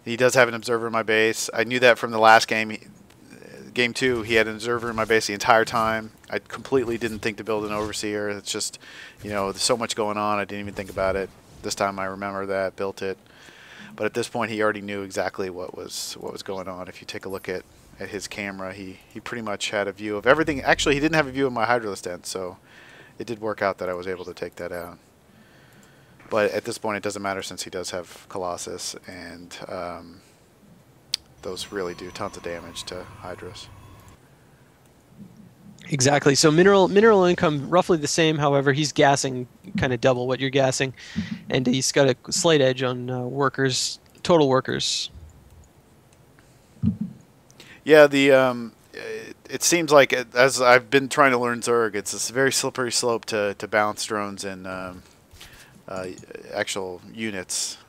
He does have an observer in my base. I knew that from the last game. Game 2, he had an observer in my base the entire time. I completely didn't think to build an overseer. It's just, you know, there's so much going on, I didn't even think about it. This time I remember that, built it. But at this point, he already knew exactly what was going on. If you take a look at his camera, he pretty much had a view of everything. Actually, he didn't have a view of my Hydralisk den, so it did work out that I was able to take that out. But at this point, it doesn't matter since he does have Colossus, and those really do tons of damage to Hydras. Exactly. So mineral income roughly the same. However, he's gassing kind of double what you're gassing, and he's got a slight edge on workers, total workers. Yeah, it seems like as I've been trying to learn Zerg, it's a very slippery slope to balance drones and actual units,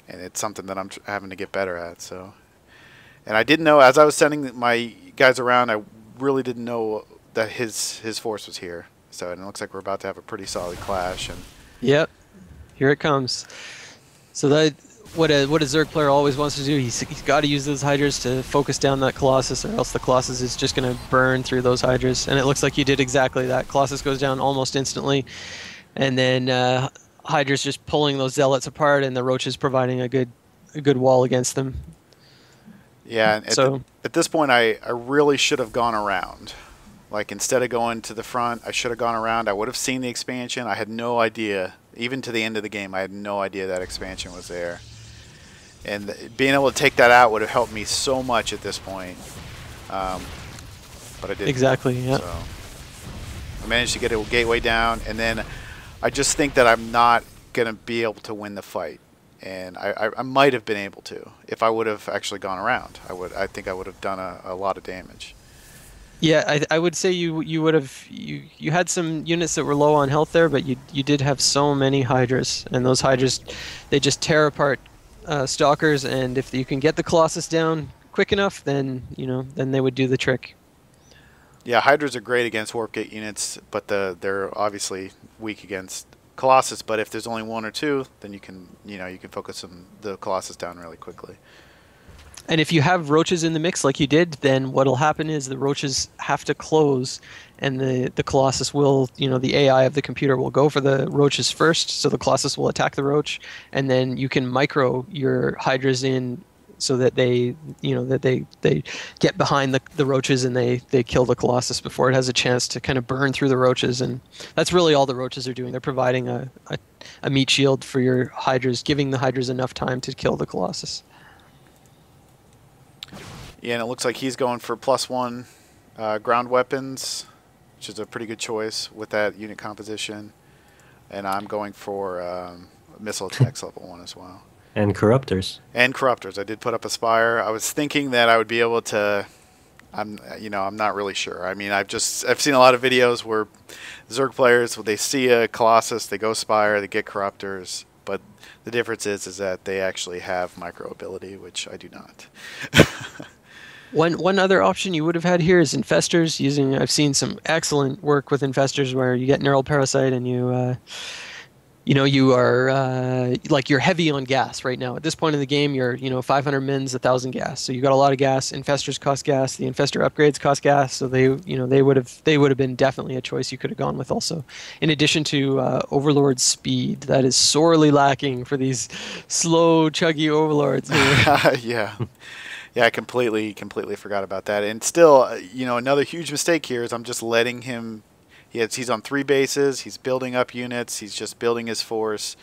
and it's something that I'm having to get better at. So. And I didn't know, as I was sending my guys around, I really didn't know that his force was here. So and it looks like we're about to have a pretty solid clash. And yep, here it comes. So that what a Zerg player always wants to do, he's got to use those Hydras to focus down that Colossus, or else the Colossus is just going to burn through those Hydras. And it looks like you did exactly that. Colossus goes down almost instantly, and then Hydra's just pulling those Zealots apart, and the Roaches providing a good wall against them. Yeah, at this point, I really should have gone around. Like, instead of going to the front, I should have gone around. I would have seen the expansion. I had no idea. Even to the end of the game, I had no idea that expansion was there. And being able to take that out would have helped me so much at this point. But I didn't. Exactly, yeah. So I managed to get a gateway down, and then I just think that I'm not going to be able to win the fight. And I might have been able to if I would have actually gone around. I think I would have done a lot of damage. Yeah, I would say you would have you had some units that were low on health there, but you did have so many Hydras, and those Hydras, they just tear apart Stalkers, and if you can get the Colossus down quick enough, then then they would do the trick. Yeah, Hydras are great against Warp Gate units, but they're obviously weak against Colossus. But if there's only one or two, then you can focus on the Colossus down really quickly. And if you have Roaches in the mix like you did, then what'll happen is the Roaches have to close, and the Colossus will, the AI of the computer will go for the Roaches first, so the Colossus will attack the Roach, and then you can micro your Hydras in so that they get behind the Roaches, and they kill the Colossus before it has a chance to kind of burn through the Roaches. And that's really all the Roaches are doing. They're providing a meat shield for your Hydras, giving the Hydras enough time to kill the Colossus. Yeah, and it looks like he's going for +1 ground weapons, which is a pretty good choice with that unit composition. And I'm going for missile attacks level 1 as well. And Corruptors. And Corruptors. I did put up a Spire. I was thinking that I would be able to. I'm not really sure. I mean, I've seen a lot of videos where Zerg players, when they see a Colossus, they go Spire, they get Corruptors. But the difference is that they actually have micro ability, which I do not. One other option you would have had here is Infestors. I've seen some excellent work with Infestors where you get Neural Parasite and you are like you're heavy on gas right now. At this point in the game, you're 500 mins, 1,000 gas. So you got a lot of gas. Infestors cost gas. The Infestor upgrades cost gas. So they would have been definitely a choice you could have gone with also. In addition to Overlord speed, that is sorely lacking for these slow, chuggy Overlords. Yeah. Yeah, I completely forgot about that. And still, another huge mistake here is I'm just letting him. He's on 3 bases. He's building up units. He's just building his force,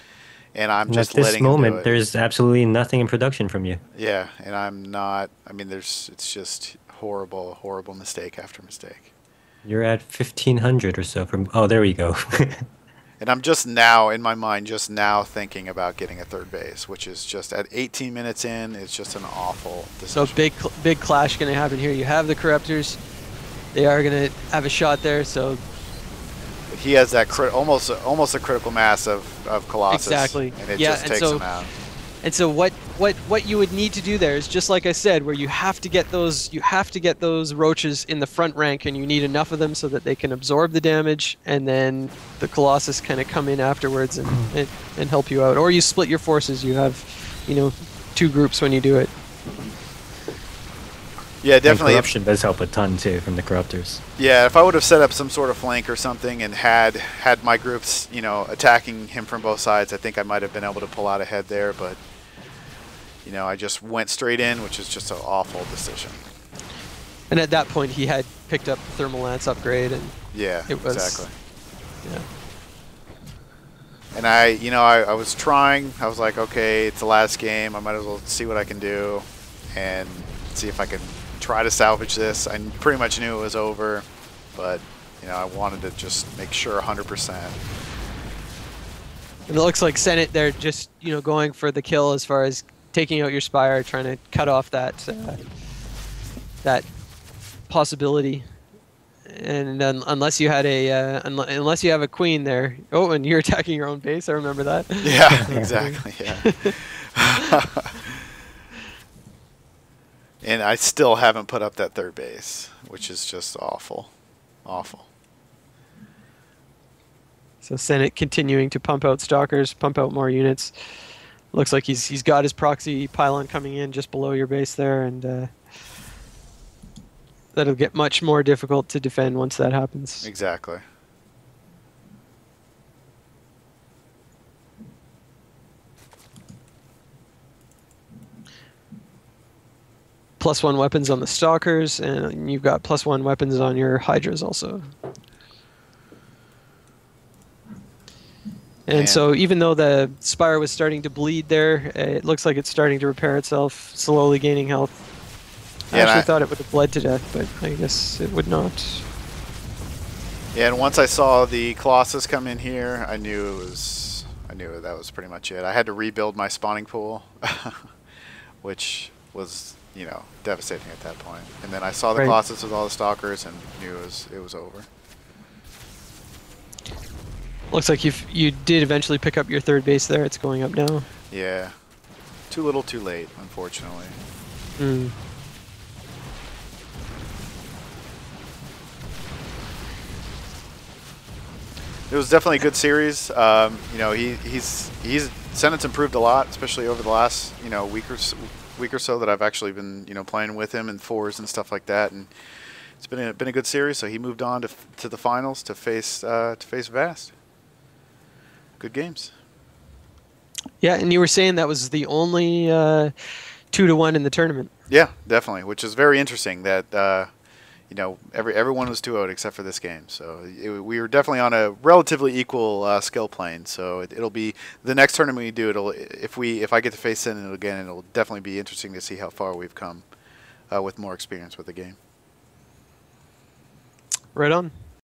and I'm just letting him do it. At this moment, there's absolutely nothing in production from you. Yeah, and I'm not. I mean, it's just horrible mistake after mistake. You're at 1,500 or so from. Oh, there we go. And I'm just now, in my mind, thinking about getting a 3rd base, which is just at 18 minutes in, it's just an awful decision. So big clash going to happen here. You have the Corruptors. They are going to have a shot there, so... But he has that almost a critical mass of Colossus. Exactly. And it just takes him out. And so what you would need to do there is just like I said, where you have to get those Roaches in the front rank, and you need enough of them so that they can absorb the damage, and then the Colossus kind of come in afterwards and help you out. Or you split your forces. You have two groups when you do it. Yeah, definitely. And corruption does help a ton too from the corruptors. Yeah, if I would have set up some sort of flank or something and had my groups, you know, attacking him from both sides, I think I might have been able to pull out ahead there. But you know, I just went straight in, which is just an awful decision. And at that point, he had picked up the Thermal Lance upgrade, and yeah, it was exactly. Yeah. And I was trying. I was like, okay, it's the last game. I might as well see what I can do and see if I can try to salvage this. I pretty much knew it was over, but you know, I wanted to just make sure 100%. And it looks like Senet there just, you know, going for the kill as far as taking out your Spire, trying to cut off that that possibility. And unless you had a unless you have a queen there. Oh, and you're attacking your own base. I remember that. Yeah, exactly. Yeah. And I still haven't put up that third base, which is just awful. Awful. So Senet continuing to pump out Stalkers, pump out more units. Looks like he's got his proxy pylon coming in just below your base there, and that'll get much more difficult to defend once that happens. Exactly. +1 weapons on the Stalkers, and you've got +1 weapons on your Hydras also. And so even though the Spire was starting to bleed there, it looks like it's starting to repair itself, slowly gaining health. I actually thought it would have bled to death, but I guess it would not. Yeah, and once I saw the Colossus come in here, I knew that was pretty much it. I had to rebuild my spawning pool, which was, you know, devastating at that point. And then I saw the Colossus with all the Stalkers and knew it was over. Looks like you did eventually pick up your third base there. It's going up now. Yeah. Too little, too late, unfortunately. Mm. It was definitely a good series. You know, Senet's improved a lot, especially over the last, you know, week or so that I've actually been, you know, playing with him in fours and stuff like that, and it's been a good series. So he moved on to the finals to face Vast. Good games. Yeah, and you were saying that was the only 2-1 in the tournament. Yeah, definitely, which is very interesting. That you know, everyone was 2-0 except for this game. So we were definitely on a relatively equal skill plane. So it'll be the next tournament we do. If I get to face Senet again, it'll definitely be interesting to see how far we've come with more experience with the game. Right on.